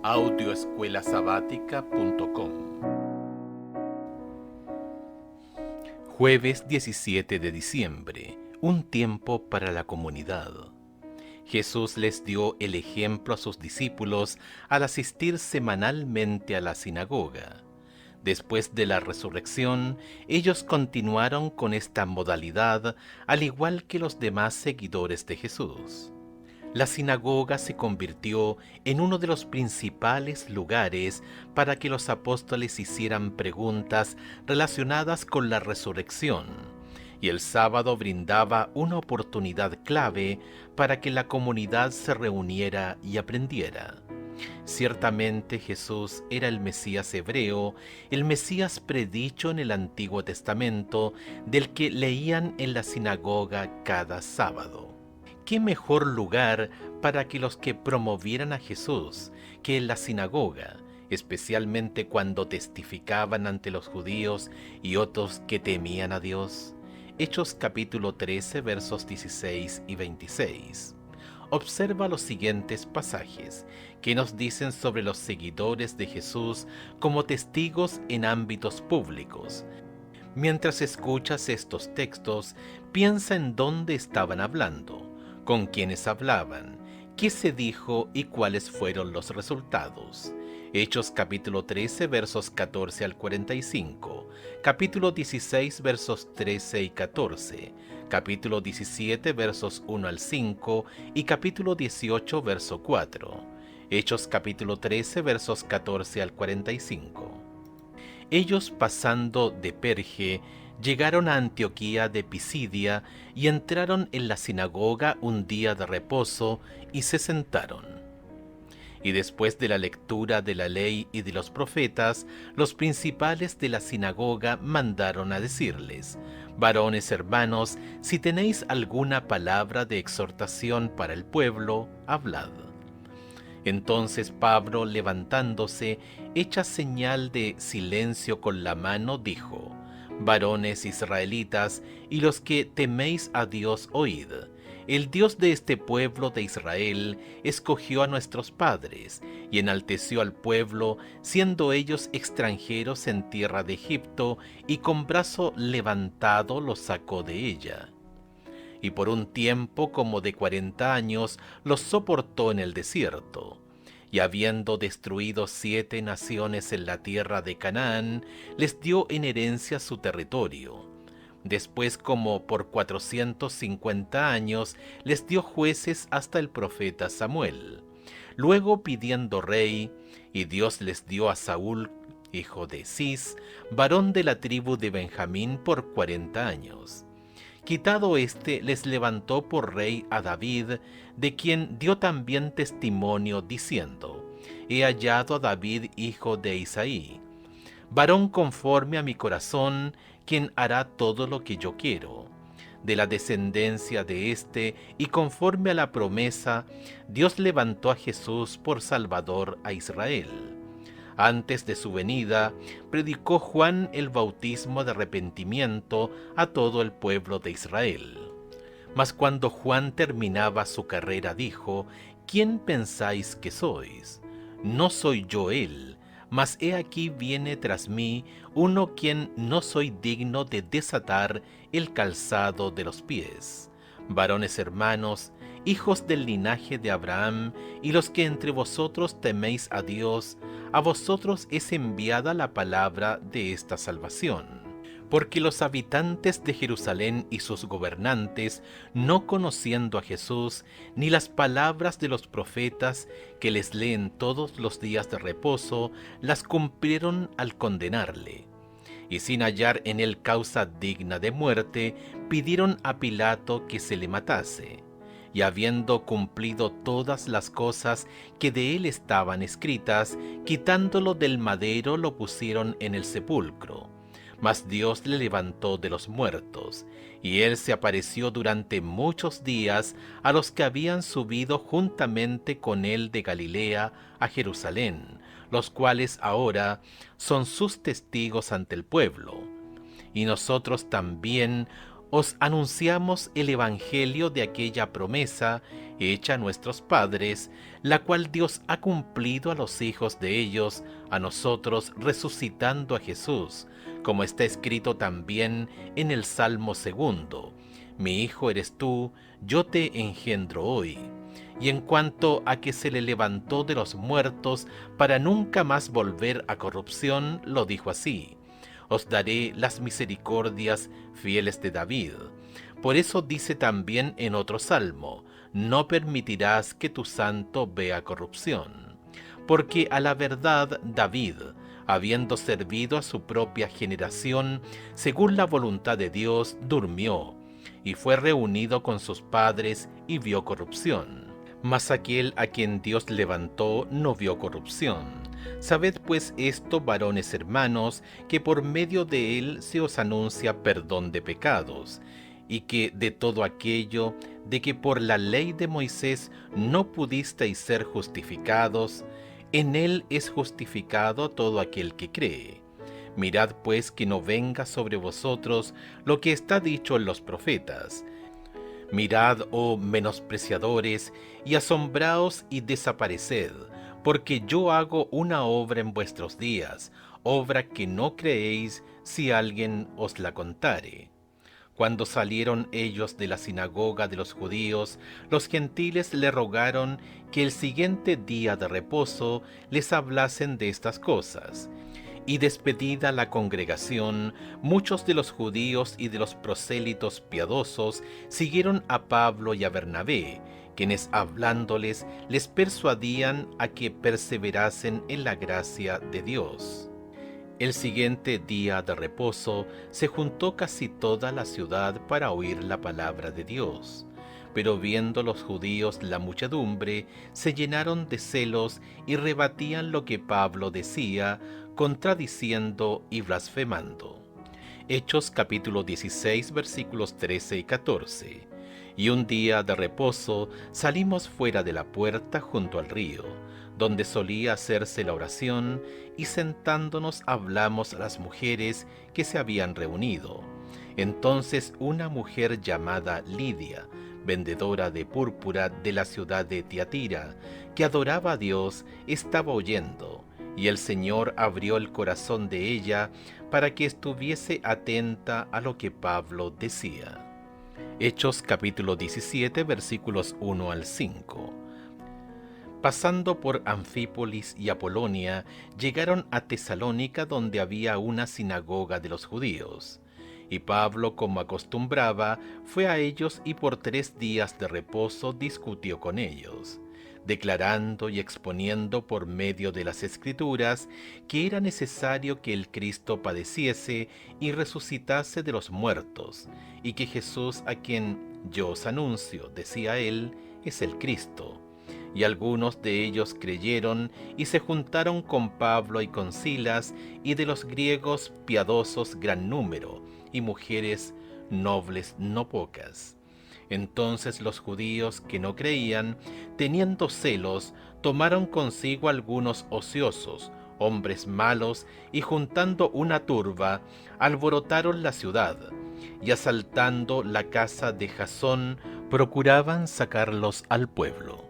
Audioescuelasabática.com. Jueves 17 de diciembre, un tiempo para la comunidad. Jesús les dio el ejemplo a sus discípulos al asistir semanalmente a la sinagoga. Después de la resurrección, ellos continuaron con esta modalidad, al igual que los demás seguidores de Jesús. La sinagoga se convirtió en uno de los principales lugares para que los apóstoles hicieran preguntas relacionadas con la resurrección, y el sábado brindaba una oportunidad clave para que la comunidad se reuniera y aprendiera. Ciertamente Jesús era el Mesías hebreo, el Mesías predicho en el Antiguo Testamento, del que leían en la sinagoga cada sábado. ¿Qué mejor lugar para que los que promovieran a Jesús que en la sinagoga, especialmente cuando testificaban ante los judíos y otros que temían a Dios? Hechos capítulo 13, versos 16 y 26. Observa los siguientes pasajes que nos dicen sobre los seguidores de Jesús como testigos en ámbitos públicos. Mientras escuchas estos textos, piensa en dónde estaban hablando, con quiénes hablaban, qué se dijo y cuáles fueron los resultados. Hechos capítulo 13 versos 14 al 45, capítulo 16 versos 13 y 14, capítulo 17 versos 1 al 5 y capítulo 18 verso 4. Hechos capítulo 13 versos 14 al 45. Ellos, pasando de Perge, llegaron a Antioquía de Pisidia y entraron en la sinagoga un día de reposo y se sentaron. Y después de la lectura de la ley y de los profetas, los principales de la sinagoga mandaron a decirles: varones hermanos, si tenéis alguna palabra de exhortación para el pueblo, hablad. Entonces Pablo, levantándose, hecha señal de silencio con la mano, dijo: varones israelitas, y los que teméis a Dios, oíd. El Dios de este pueblo de Israel escogió a nuestros padres y enalteció al pueblo, siendo ellos extranjeros en tierra de Egipto, y con brazo levantado los sacó de ella. Y por un tiempo como de 40 años los soportó en el desierto. Y habiendo destruido 7 naciones en la tierra de Canaán, les dio en herencia su territorio. Después, como por 450 años, les dio jueces hasta el profeta Samuel. Luego, pidiendo rey, y Dios les dio a Saúl, hijo de Cis, varón de la tribu de Benjamín, por 40 años. Quitado éste, les levantó por rey a David, de quien dio también testimonio, diciendo: he hallado a David, hijo de Isaí, varón conforme a mi corazón, quien hará todo lo que yo quiero. De la descendencia de éste, y conforme a la promesa, Dios levantó a Jesús por Salvador a Israel. Antes de su venida, predicó Juan el bautismo de arrepentimiento a todo el pueblo de Israel. Mas cuando Juan terminaba su carrera, dijo: ¿quién pensáis que sois? No soy yo él, mas he aquí viene tras mí uno quien no soy digno de desatar el calzado de los pies. Varones hermanos, hijos del linaje de Abraham, y los que entre vosotros teméis a Dios, a vosotros es enviada la palabra de esta salvación. Porque los habitantes de Jerusalén y sus gobernantes, no conociendo a Jesús, ni las palabras de los profetas que les leen todos los días de reposo, las cumplieron al condenarle. Y sin hallar en él causa digna de muerte, pidieron a Pilato que se le matase. Y habiendo cumplido todas las cosas que de él estaban escritas, quitándolo del madero, lo pusieron en el sepulcro. Mas Dios le levantó de los muertos, y él se apareció durante muchos días a los que habían subido juntamente con él de Galilea a Jerusalén, los cuales ahora son sus testigos ante el pueblo. Y nosotros también os anunciamos el Evangelio de aquella promesa hecha a nuestros padres, la cual Dios ha cumplido a los hijos de ellos, a nosotros resucitando a Jesús, como está escrito también en el Salmo 2: Mi hijo eres tú, yo te engendro hoy. Y en cuanto a que se le levantó de los muertos para nunca más volver a corrupción, lo dijo así: Os daré las misericordias fieles de David. Por eso dice también en otro salmo: No permitirás que tu santo vea corrupción. Porque a la verdad David, habiendo servido a su propia generación, según la voluntad de Dios, durmió, y fue reunido con sus padres y vio corrupción. Mas aquel a quien Dios levantó no vio corrupción. Sabed pues esto, varones hermanos, que por medio de él se os anuncia perdón de pecados, y que de todo aquello de que por la ley de Moisés no pudisteis ser justificados, en él es justificado todo aquel que cree. Mirad pues que no venga sobre vosotros lo que está dicho en los profetas: Mirad, oh menospreciadores, y asombraos y desapareced, porque yo hago una obra en vuestros días, obra que no creéis si alguien os la contare. Cuando salieron ellos de la sinagoga de los judíos, los gentiles le rogaron que el siguiente día de reposo les hablasen de estas cosas. Y despedida la congregación, muchos de los judíos y de los prosélitos piadosos siguieron a Pablo y a Bernabé, quienes hablándoles les persuadían a que perseverasen en la gracia de Dios. El siguiente día de reposo se juntó casi toda la ciudad para oír la palabra de Dios. Pero viendo los judíos la muchedumbre, se llenaron de celos y rebatían lo que Pablo decía, contradiciendo y blasfemando. Hechos capítulo 16 versículos 13 y 14. Y un día de reposo salimos fuera de la puerta junto al río, donde solía hacerse la oración, y sentándonos hablamos a las mujeres que se habían reunido. Entonces una mujer llamada Lidia, vendedora de púrpura de la ciudad de Tiatira, que adoraba a Dios, estaba oyendo, y el Señor abrió el corazón de ella para que estuviese atenta a lo que Pablo decía. Hechos capítulo 17 versículos 1 al 5. Pasando por Anfípolis y Apolonia, llegaron a Tesalónica, donde había una sinagoga de los judíos. Y Pablo, como acostumbraba, fue a ellos y por 3 días de reposo discutió con ellos, declarando y exponiendo por medio de las Escrituras que era necesario que el Cristo padeciese y resucitase de los muertos, y que Jesús, a quien yo os anuncio, decía él, es el Cristo. Y algunos de ellos creyeron y se juntaron con Pablo y con Silas, y de los griegos piadosos gran número, y mujeres nobles no pocas. Entonces los judíos que no creían, teniendo celos, tomaron consigo algunos ociosos, hombres malos, y juntando una turba, alborotaron la ciudad, y asaltando la casa de Jasón, procuraban sacarlos al pueblo.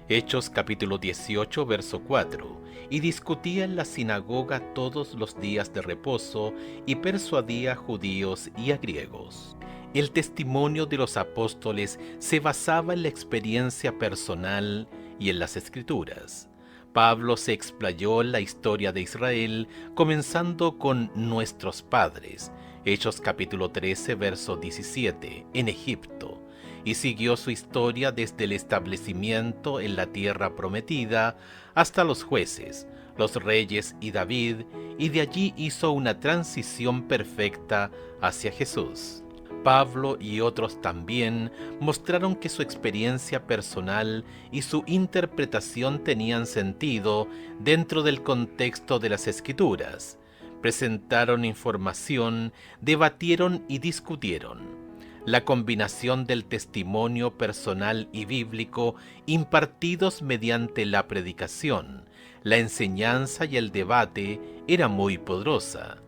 Hechos capítulo 18 verso 4. Y discutía en la sinagoga todos los días de reposo, y persuadía a judíos y a griegos. El testimonio de los apóstoles se basaba en la experiencia personal y en las Escrituras. Pablo se explayó en la historia de Israel, comenzando con nuestros padres, Hechos capítulo 13 verso 17, en Egipto, y siguió su historia desde el establecimiento en la tierra prometida hasta los jueces, los reyes y David, y de allí hizo una transición perfecta hacia Jesús. Pablo y otros también mostraron que su experiencia personal y su interpretación tenían sentido dentro del contexto de las Escrituras. Presentaron información, debatieron y discutieron. La combinación del testimonio personal y bíblico impartidos mediante la predicación, la enseñanza y el debate era muy poderosa.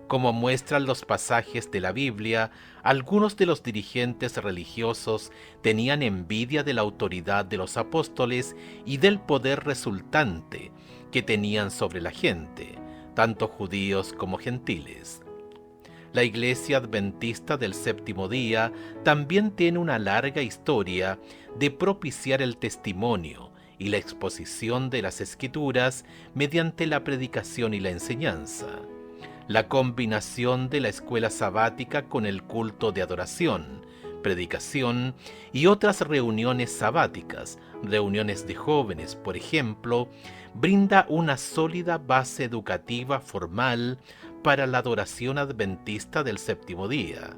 Como muestran los pasajes de la Biblia, algunos de los dirigentes religiosos tenían envidia de la autoridad de los apóstoles y del poder resultante que tenían sobre la gente, tanto judíos como gentiles. La Iglesia Adventista del Séptimo Día también tiene una larga historia de propiciar el testimonio y la exposición de las Escrituras mediante la predicación y la enseñanza. La combinación de la escuela sabática con el culto de adoración, predicación y otras reuniones sabáticas, reuniones de jóvenes, por ejemplo, brinda una sólida base educativa formal para la adoración adventista del séptimo día.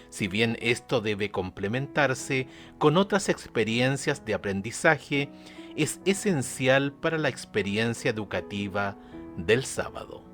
Si bien esto debe complementarse con otras experiencias de aprendizaje, es esencial para la experiencia educativa del sábado.